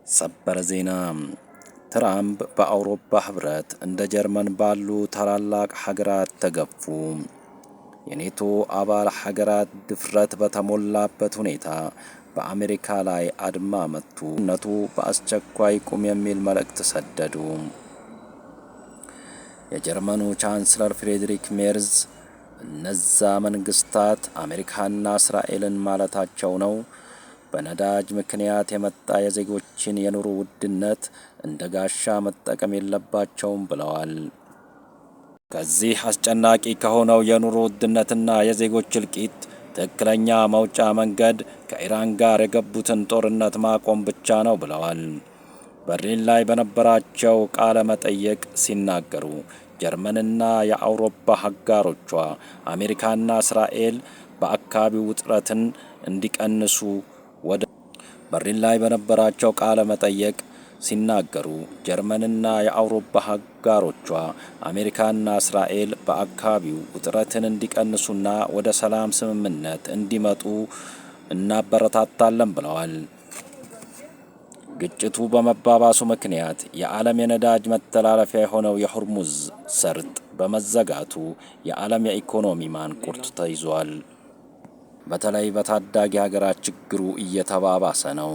ሰበር ዜና ትራምፕ በአውሮፓ ህብረት እንደ ጀርመን ባሉ ታላላቅ ሀገራት ተገፉ። የኔቶ አባል ሀገራት ድፍረት በተሞላበት ሁኔታ በአሜሪካ ላይ አድማ መቱ። ነቱ በአስቸኳይ ቁም የሚል መልእክት ሰደዱ። የጀርመኑ ቻንስለር ፍሬድሪክ ሜርዝ እነዛ መንግስታት አሜሪካና እስራኤልን ማለታቸው ነው በነዳጅ ምክንያት የመጣ የዜጎችን የኑሮ ውድነት እንደ ጋሻ መጠቀም የለባቸውም ብለዋል። ከዚህ አስጨናቂ ከሆነው የኑሮ ውድነትና የዜጎች እልቂት ትክክለኛ መውጫ መንገድ ከኢራን ጋር የገቡትን ጦርነት ማቆም ብቻ ነው ብለዋል። በርሊን ላይ በነበራቸው ቃለ መጠይቅ ሲናገሩ ጀርመንና የአውሮፓ አጋሮቿ አሜሪካና እስራኤል በአካባቢው ውጥረትን እንዲቀንሱ በርሊን ላይ በነበራቸው ቃለ መጠይቅ ሲናገሩ ጀርመንና የአውሮፓ አጋሮቿ አሜሪካና እስራኤል በአካባቢው ውጥረትን እንዲቀንሱና ወደ ሰላም ስምምነት እንዲመጡ እናበረታታለን ብለዋል። ግጭቱ በመባባሱ ምክንያት የዓለም የነዳጅ መተላለፊያ የሆነው የሆርሙዝ ሰርጥ በመዘጋቱ የዓለም የኢኮኖሚ ማንቁርት ተይዟል። በተለይ በታዳጊ ሀገራት ችግሩ እየተባባሰ ነው።